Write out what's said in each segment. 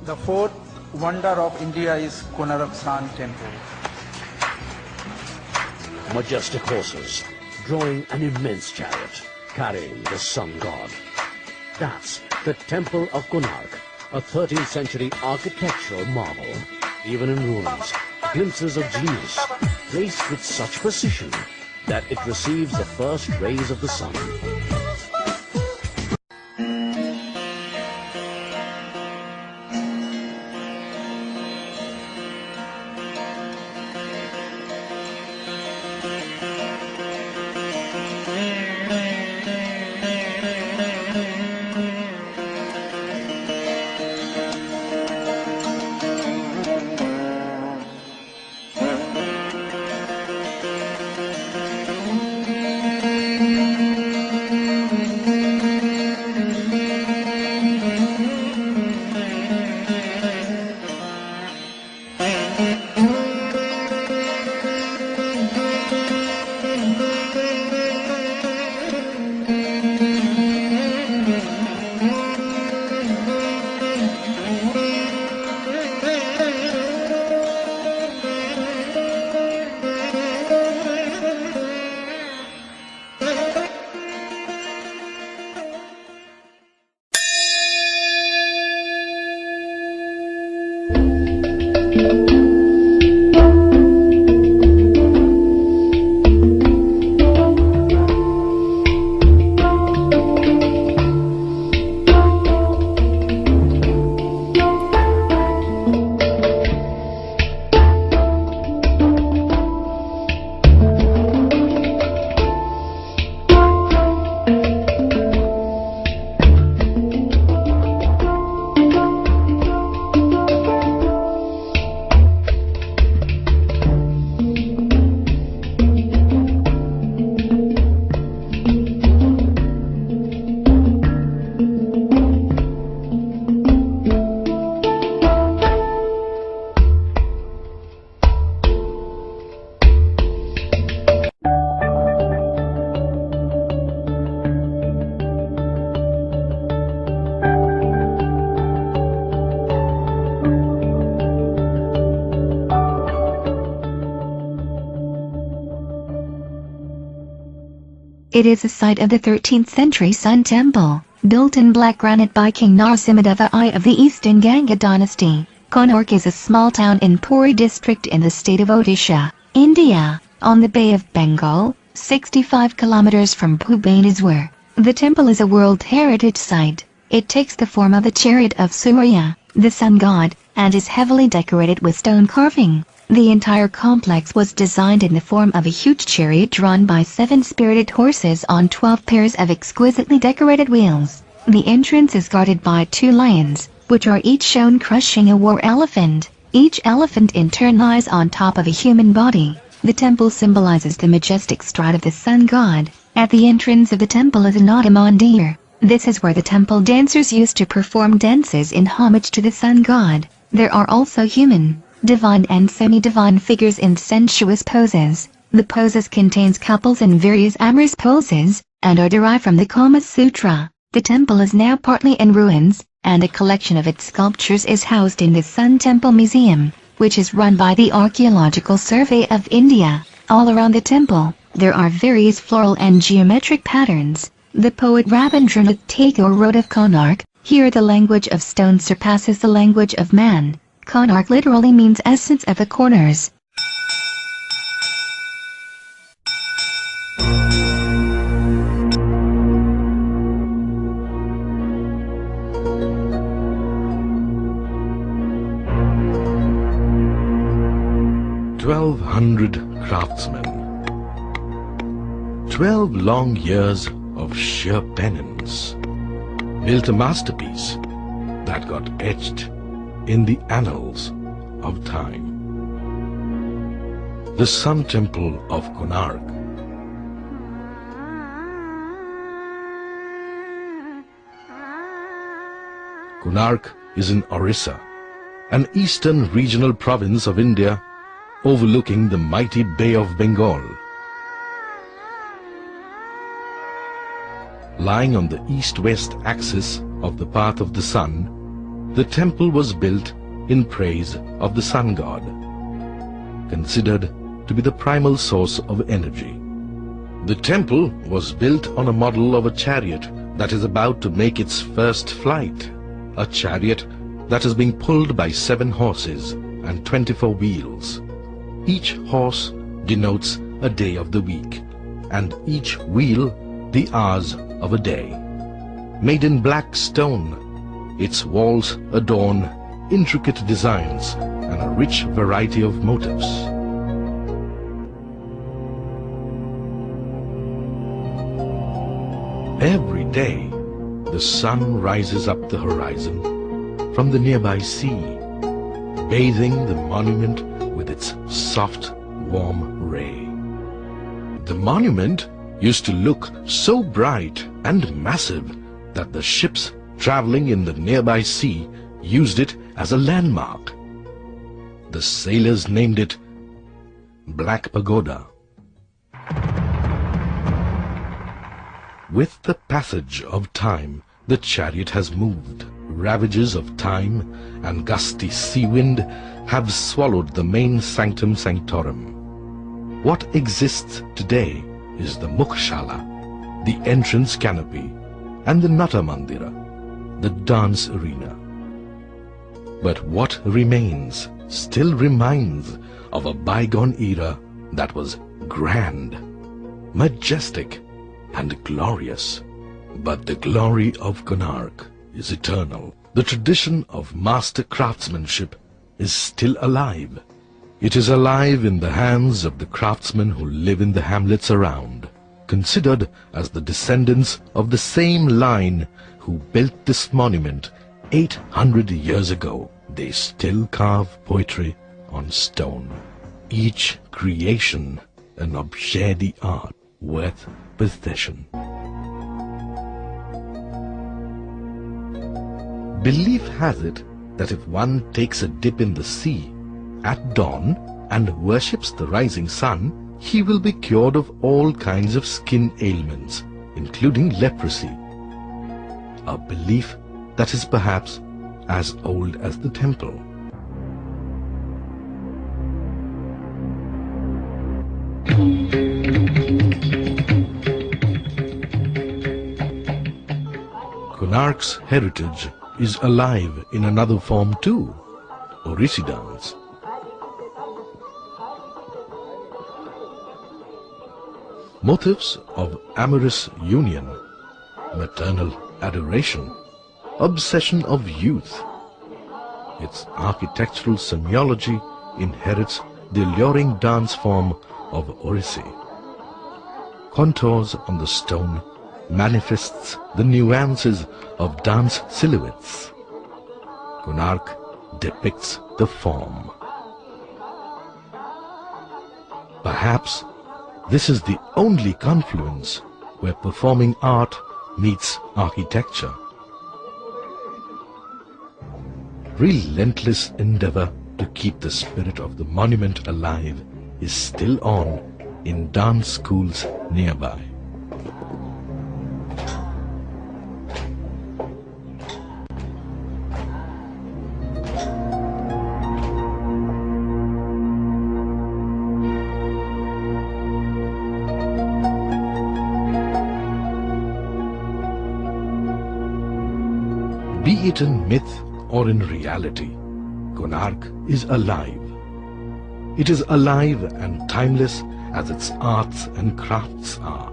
The fourth wonder of India is Konark Sun Temple. Majestic horses drawing an immense chariot carrying the sun god. That's the Temple of Konark, a 13th century architectural marvel. Even in ruins, glimpses of genius, placed with such precision that it receives the first rays of the sun. It is the site of the 13th century Sun Temple, built in black granite by King Narasimhadeva I of the Eastern Ganga dynasty. Konark is a small town in Puri district in the state of Odisha, India, on the Bay of Bengal, 65 kilometers from Bhubaneswar. The temple is a World Heritage Site. It takes the form of a chariot of Surya, the sun god, and is heavily decorated with stone carving. The entire complex was designed in the form of a huge chariot drawn by 7 spirited horses on 12 pairs of exquisitely decorated wheels. The entrance is guarded by 2 lions, which are each shown crushing a war elephant. Each elephant in turn lies on top of a human body. The temple symbolizes the majestic stride of the sun god. At the entrance of the temple is a Nadamandir. This is where the temple dancers used to perform dances in homage to the sun god. There are also human, divine and semi-divine figures in sensuous poses. The poses contains couples in various amorous poses, and are derived from the Kama Sutra. The temple is now partly in ruins, and a collection of its sculptures is housed in the Sun Temple Museum, which is run by the Archaeological Survey of India. All around the temple, there are various floral and geometric patterns. The poet Rabindranath Tagore wrote of Konark, "Here the language of stone surpasses the language of man." Konark literally means essence of the corners. "1,200 craftsmen, 12 long years of sheer penance, built a masterpiece that got etched in the annals of time. The Sun Temple of Konark. Konark is in Orissa, an eastern regional province of India overlooking the mighty Bay of Bengal. Lying on the east-west axis of the path of the sun, the temple was built in praise of the sun god, considered to be the primal source of energy. The temple was built on a model of a chariot that is about to make its first flight, a chariot that is being pulled by 7 horses and 24 wheels. Each horse denotes a day of the week, and each wheel the hours of a day. Made in black stone, its walls adorn intricate designs and a rich variety of motifs. Every day, the sun rises up the horizon from the nearby sea, bathing the monument with its soft, warm ray. The monument used to look so bright and massive that the ships traveling in the nearby sea used it as a landmark. The sailors named it Black Pagoda. With the passage of time, the chariot has moved. Ravages of time and gusty sea wind have swallowed the main sanctum sanctorum. What exists today is the Mukhshala, the entrance canopy, and the Nata Mandira, the dance arena. But what remains still reminds of a bygone era that was grand, majestic, and glorious. But the glory of Konark is eternal. The tradition of master craftsmanship is still alive. It is alive in the hands of the craftsmen who live in the hamlets around, considered as the descendants of the same line who built this monument 800 years ago. They still carve poetry on stone, each creation an objet d'art worth possession. Belief has it that if one takes a dip in the sea at dawn and worships the rising sun, he will be cured of all kinds of skin ailments, including leprosy. A belief that is perhaps as old as the temple. Konark's heritage is alive in another form too, Orisi dance. Motifs of amorous union, maternal adoration, obsession of youth. Its architectural semiology inherits the alluring dance form of Orisi. Contours on the stone manifests the nuances of dance silhouettes. Konark depicts the form. Perhaps this is the only confluence where performing art meets architecture. Relentless endeavor to keep the spirit of the monument alive is still on in dance schools nearby. Be it in myth or in reality, Konark is alive. It is alive and timeless as its arts and crafts are.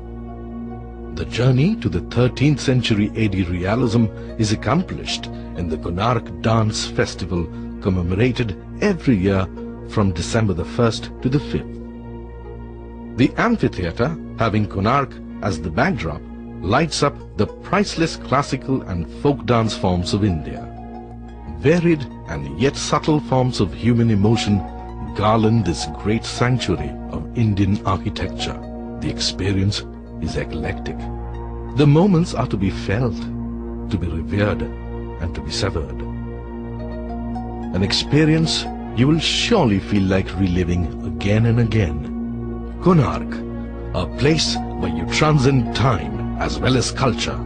The journey to the 13th century AD realism is accomplished in the Konark Dance Festival, commemorated every year from December the 1st to the 5th. The amphitheatre, having Konark as the backdrop, lights up the priceless classical and folk dance forms of India. Varied and yet subtle forms of human emotion garland this great sanctuary of Indian architecture. The experience is eclectic. The moments are to be felt, to be revered, and to be severed. An experience you will surely feel like reliving again and again. Konark, a place where you transcend time as well as culture.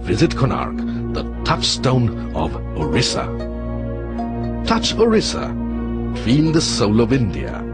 Visit Konark, the touchstone of Orissa. Touch Orissa, feel the soul of India.